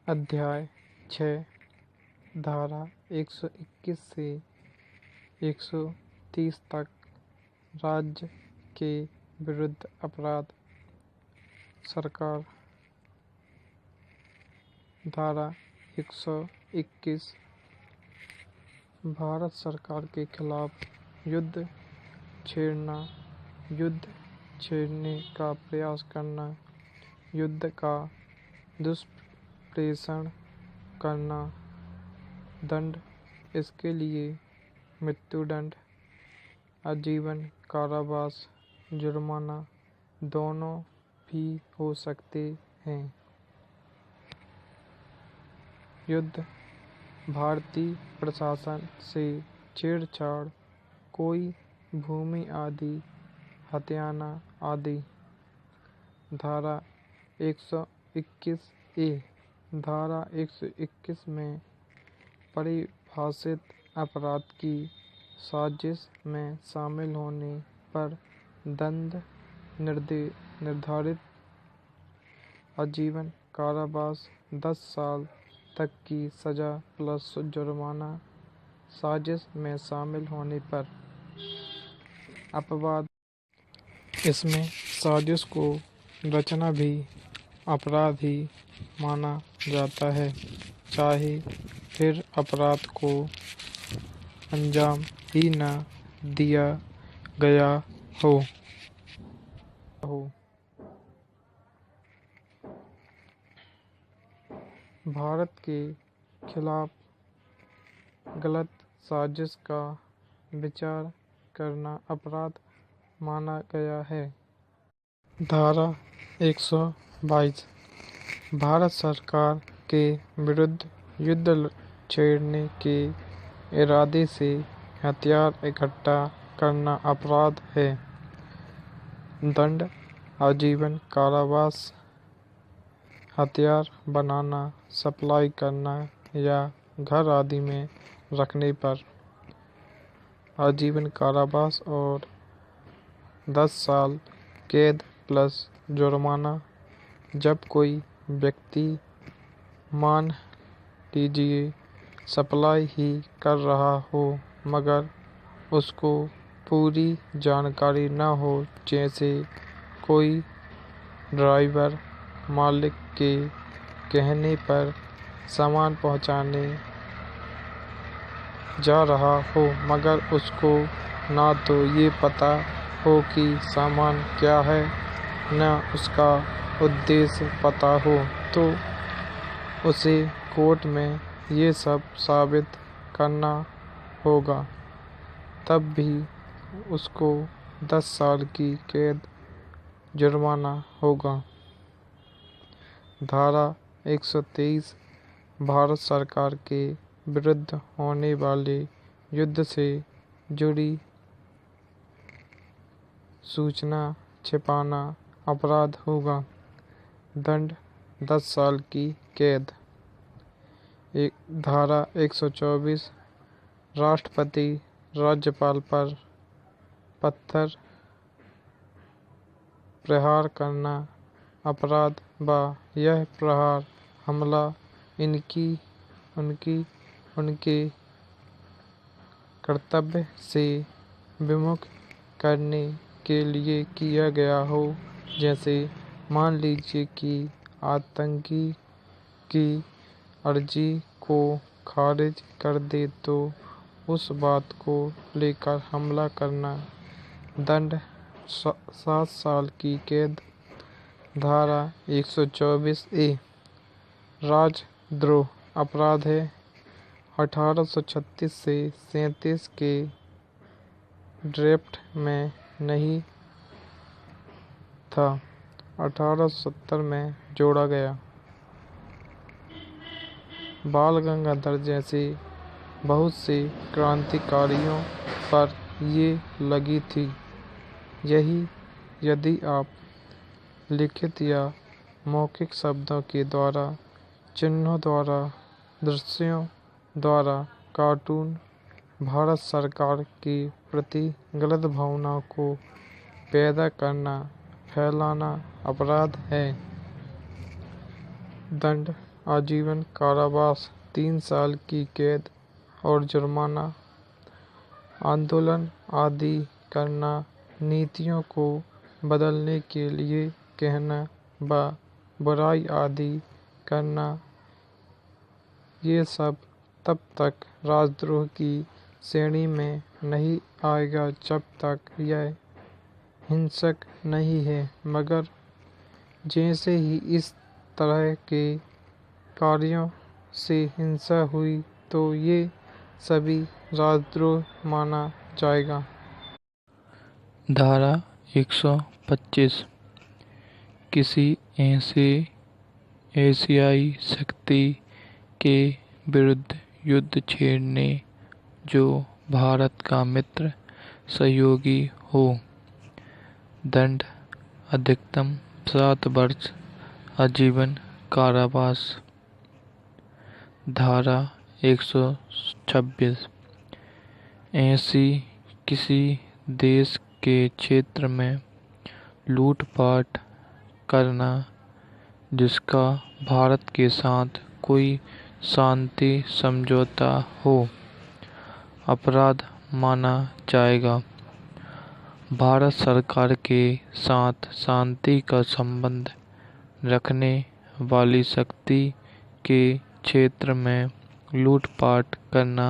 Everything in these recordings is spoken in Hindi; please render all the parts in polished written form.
अध्याय 6 धारा 121 से 130 तक राज्य के विरुद्ध अपराध। सरकार। धारा 121 भारत सरकार के खिलाफ युद्ध छेड़ना, युद्ध छेड़ने का प्रयास करना, युद्ध का दुष्प्रेषण करना। दंड, इसके लिए मृत्युदंड, आजीवन कारावास, जुर्माना दोनों भी हो सकते हैं। युद्ध, भारतीय प्रशासन से छेड़छाड़, कोई भूमि आदि हथियाना आदि। धारा 121 ए धारा 121 में परिभाषित अपराध की साजिश में शामिल होने पर दंड निर्धारित आजीवन कारावास 10 साल तक की सजा प्लस जुर्माना। साजिश में शामिल होने पर अपवाद। इसमें साजिश को रचना भी अपराध ही माना जाता है, चाहे फिर अपराध को अंजाम ही न दिया गया हो। भारत के खिलाफ गलत साजिश का विचार करना अपराध माना गया है। धारा 122 भारत सरकार के विरुद्ध युद्ध छेड़ने के इरादे से हथियार इकट्ठा करना अपराध है। दंड, आजीवन कारावास। हथियार बनाना, सप्लाई करना या घर आदि में रखने पर आजीवन कारावास और 10 साल कैद प्लस जुर्माना। जब कोई व्यक्ति मान लीजिए सप्लाई ही कर रहा हो मगर उसको पूरी जानकारी न हो, जैसे कोई ड्राइवर मालिक के कहने पर सामान पहुंचाने जा रहा हो मगर उसको ना तो ये पता हो कि सामान क्या है न उसका उद्देश्य पता हो, तो उसे कोर्ट में ये सब साबित करना होगा, तब भी उसको 10 साल की कैद जुर्माना होगा। धारा 123 भारत सरकार के विरुद्ध होने वाले युद्ध से जुड़ी सूचना छिपाना अपराध होगा। दंड 10 साल की कैद। धारा 124 राष्ट्रपति राज्यपाल पर पत्थर प्रहार करना अपराध व यह प्रहार हमला उनके कर्तव्य से विमुख करने के लिए किया गया हो, जैसे मान लीजिए कि आतंकी की अर्जी को खारिज कर दे तो उस बात को लेकर हमला करना। दंड 7 साल की कैद। धारा 124 ए राजद्रोह अपराध है। 1836 से 37 के ड्राफ्ट में नहीं था, 1870 में जोड़ा गया। बाल गंगाधर जैसे बहुत से क्रांतिकारियों पर ये लगी थी। यही यदि आप लिखित या मौखिक शब्दों के द्वारा, चिन्हों द्वारा, दृश्यों द्वारा, कार्टून भारत सरकार के प्रति गलत भावनाओं को पैदा करना, फैलाना अपराध है। दंड आजीवन कारावास, 3 साल की कैद और जुर्माना। आंदोलन आदि करना, नीतियों को बदलने के लिए कहना व बुराई आदि करना, ये सब तब तक राजद्रोह की श्रेणी में नहीं आएगा जब तक यह हिंसक नहीं है, मगर जैसे ही इस तरह के कार्यों से हिंसा हुई तो ये सभी राजद्रोह माना जाएगा। धारा 125 किसी ऐसे एशियाई शक्ति के विरुद्ध युद्ध छेड़ने जो भारत का मित्र सहयोगी हो, दंड अधिकतम 7 वर्ष आजीवन कारावास। धारा 126 ऐसी किसी देश के क्षेत्र में लूटपाट करना जिसका भारत के साथ कोई शांति समझौता हो, अपराध माना जाएगा। भारत सरकार के साथ शांति का संबंध रखने वाली शक्ति के क्षेत्र में लूटपाट करना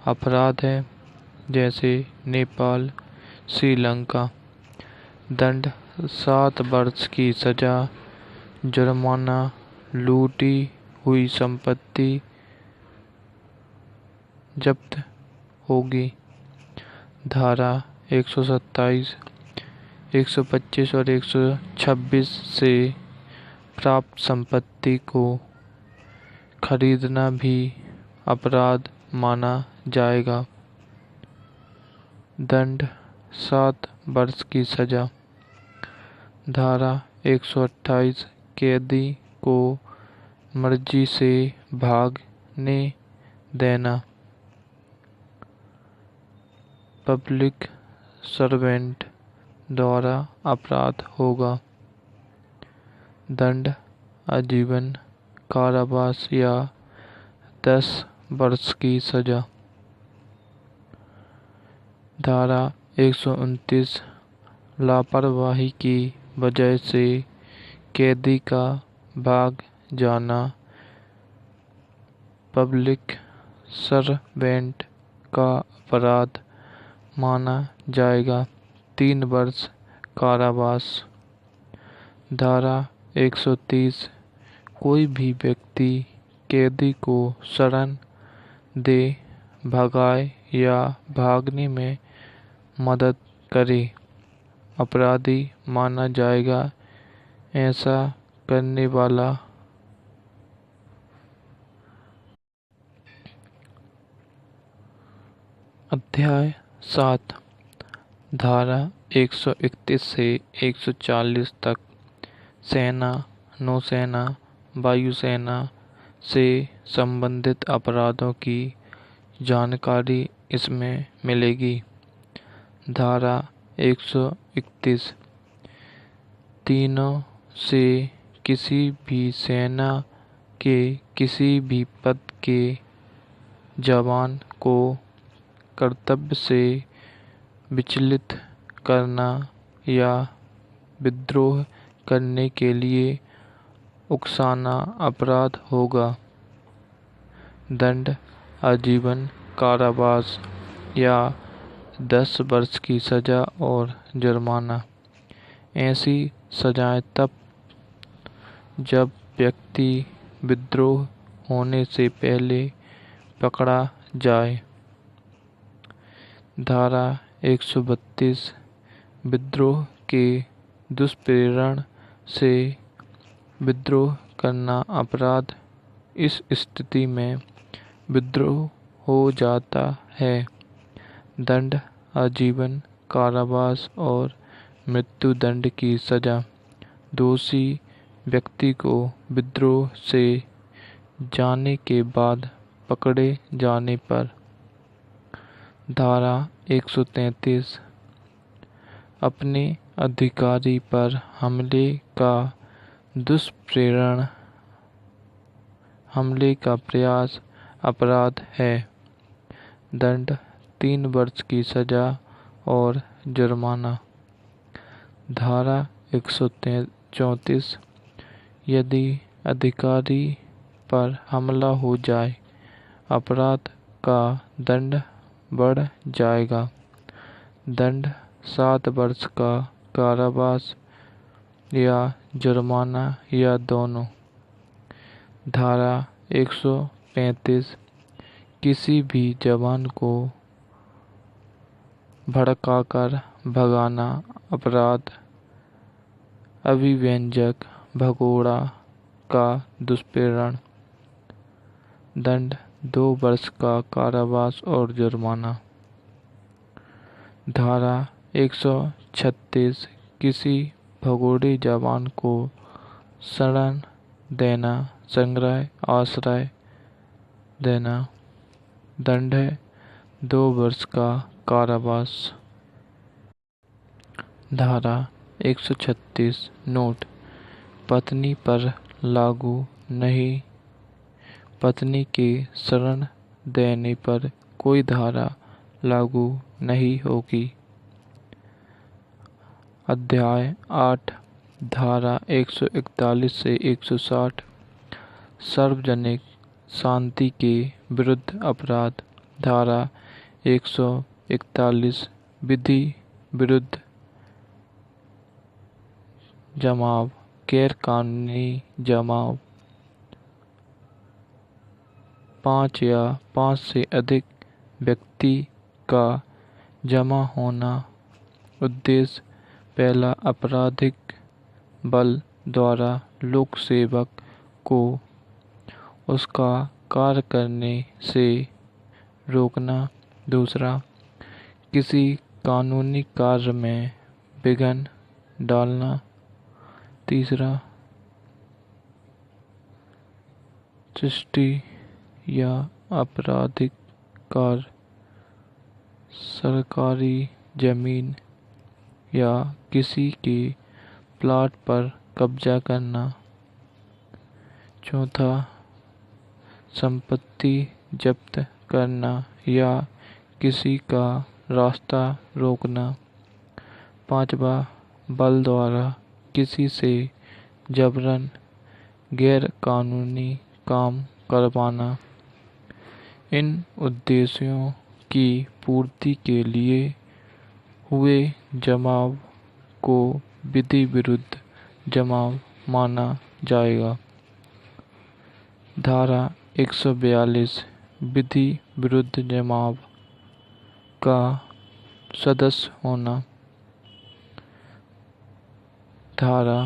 अपराध है, जैसे नेपाल, श्रीलंका। दंड 7 वर्ष की सजा, जुर्माना, लूटी हुई संपत्ति जब्त होगी। धारा 127, 125 और 126 से प्राप्त संपत्ति को खरीदना भी अपराध माना जाएगा। दंड 7 वर्ष की सजा। धारा 128 कैदी को मर्जी से भागने देना पब्लिक सर्वेंट द्वारा अपराध होगा। दंड आजीवन कारावास या 10 वर्ष की सजा। धारा 129 लापरवाही की वजह से कैदी का भाग जाना पब्लिक सर्वेंट का अपराध माना जाएगा, 3 वर्ष कारावास। धारा 130 कोई भी व्यक्ति कैदी को शरण दे, भगाए या भागने में मदद करे, अपराधी माना जाएगा। ऐसा करने वाला अध्याय 7 धारा 131 से 140 तक सेना, नौसेना, वायुसेना से संबंधित अपराधों की जानकारी इसमें मिलेगी। धारा 131 तीनों से किसी भी सेना के किसी भी पद के जवान को कर्तव्य से विचलित करना या विद्रोह करने के लिए उकसाना अपराध होगा। दंड आजीवन कारावास या 10 वर्ष की सजा और जुर्माना। ऐसी सजाएं तब जब व्यक्ति विद्रोह होने से पहले पकड़ा जाए। धारा 132 विद्रोह के दुष्प्रेरण से विद्रोह करना अपराध। इस स्थिति में विद्रोह हो जाता है। दंड आजीवन कारावास और मृत्यु दंड की सजा दोषी व्यक्ति को विद्रोह से जाने के बाद पकड़े जाने पर। धारा 133 अपने अधिकारी पर हमले का दुष्प्रेरण हमले का प्रयास अपराध है। दंड 3 वर्ष की सजा और जुर्माना। धारा 134, यदि अधिकारी पर हमला हो जाए, अपराध का दंड बढ़ जाएगा। दंड 7 वर्ष का कारावास या जुर्माना या दोनों। धारा 135, किसी भी जवान को भड़काकर भगाना अपराध। अभिव्यंजक भगोड़ा का दुष्प्रेरण। दंड 2 वर्ष का कारावास और जुर्माना। धारा 136, किसी भगोड़े जवान को शरण देना, संग्रह आश्रय देना। दंड है 2 वर्ष का कारावास। धारा 136 नोट, पत्नी पर लागू नहीं। पत्नी के शरण देने पर कोई धारा लागू नहीं होगी। अध्याय 8, धारा 141 से 160, सार्वजनिक शांति के विरुद्ध अपराध। धारा 141, विधि विरुद्ध जमाव, गैर कानूनी जमाव। 5 या 5 से अधिक व्यक्ति का जमा होना। उद्देश्य पहला, आपराधिक बल द्वारा लोक सेवक को उसका कार्य करने से रोकना। दूसरा, किसी कानूनी कार्य में विघ्न डालना। तीसरा, सृष्टि या आपराधिक कार्य, सरकारी जमीन या किसी के प्लाट पर कब्जा करना। चौथा, संपत्ति जब्त करना या किसी का रास्ता रोकना। पांचवा, बल द्वारा किसी से जबरन गैर कानूनी काम करवाना। इन उद्देश्यों की पूर्ति के लिए हुए जमाव को विधि विरुद्ध जमाव माना जाएगा। धारा 142, विधि विरुद्ध जमाव का सदस्य होना। धारा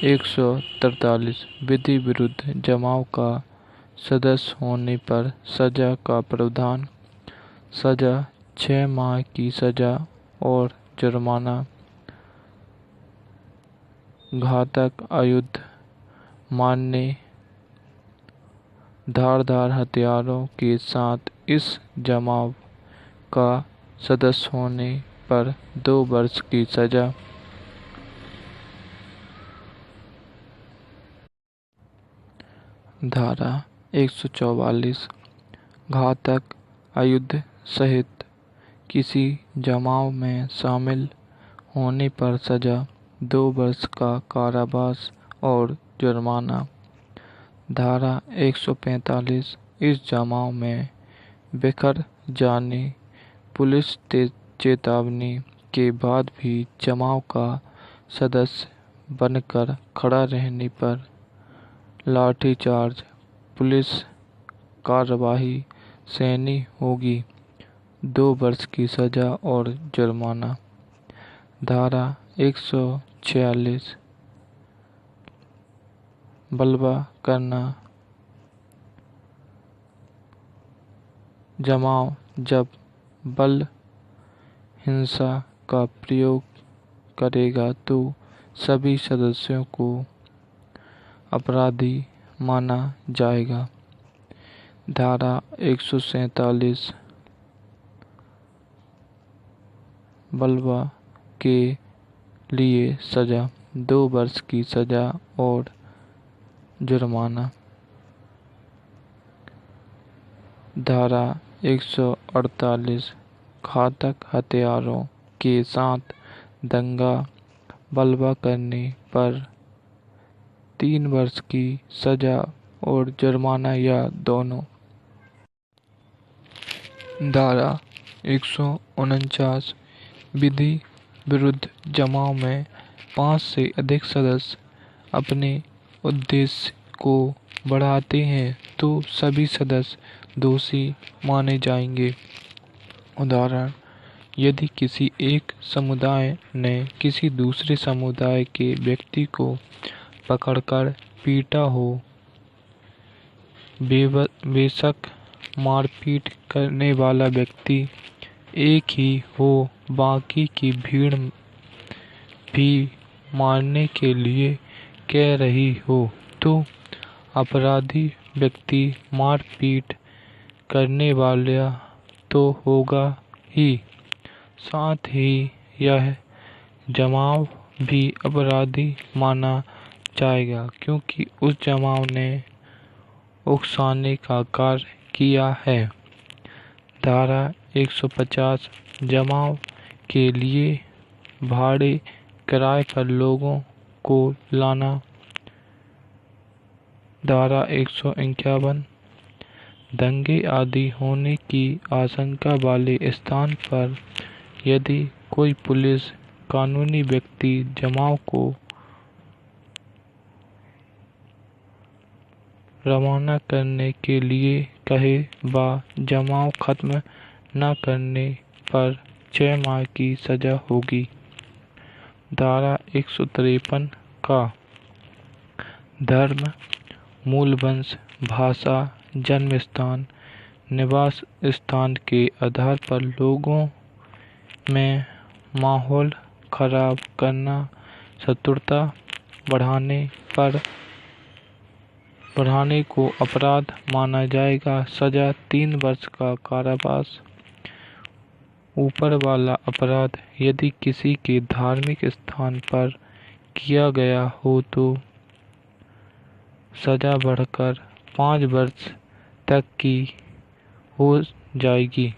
143, विधि विरुद्ध जमाव का सदस्य होने पर सजा का प्रावधान। सजा 6 माह की सजा और जुर्माना। घातक आयुध मारने, धारदार हथियारों के साथ इस जमाव का सदस्य होने पर 2 वर्ष की सजा। धारा 144, घातक आयुध सहित किसी जमाव में शामिल होने पर सजा 2 वर्ष का कारावास और जुर्माना। धारा 145, इस जमाव में बिखर जाने, पुलिस चेतावनी के बाद भी जमाव का सदस्य बनकर खड़ा रहने पर लाठीचार्ज, पुलिस कार्यवाही सहनी होगी। 2 वर्ष की सजा और जुर्माना। धारा 146, बलवा करना, जमाव जब बल हिंसा का प्रयोग करेगा तो सभी सदस्यों को अपराधी माना जाएगा। धारा 147, बलवा के लिए सजा 2 वर्ष की सजा और जुर्माना। धारा 148 घातक हथियारों के साथ दंगा बलवा करने पर 3 वर्ष की सजा और जुर्माना या दोनों। धारा 149 विधि विरुद्ध जमाव में 5 से अधिक सदस्य अपने उद्देश्य को बढ़ाते हैं तो सभी सदस्य दोषी माने जाएंगे। उदाहरण, यदि किसी एक समुदाय ने किसी दूसरे समुदाय के व्यक्ति को पकड़कर पीटा हो, बेशक मारपीट करने वाला व्यक्ति एक ही हो, बाकी की भीड़ भी मारने के लिए कह रही हो, तो अपराधी व्यक्ति मारपीट करने वाला तो होगा ही, साथ ही यह जमाव भी अपराधी माना जाएगा क्योंकि उस जमाव ने उकसाने का कार्य किया है। धारा 150 जमाव के लिए भाड़े किराए पर लोगों को लाना। धारा 151 दंगे आदि होने की आशंका वाले स्थान पर यदि कोई पुलिस कानूनी व्यक्ति जमाव को रवाना करने के लिए कहे व जमाव खत्म न करने पर 6 माह की सजा होगी। धारा 153 का धर्म, मूल वंश, भाषा, जन्म स्थान, निवास स्थान के आधार पर लोगों में माहौल खराब करना, शत्रुता बढ़ाने को अपराध माना जाएगा। सजा 3 वर्ष का कारावास। ऊपर वाला अपराध यदि किसी के धार्मिक स्थान पर किया गया हो तो सजा बढ़कर 5 वर्ष तक की हो जाएगी।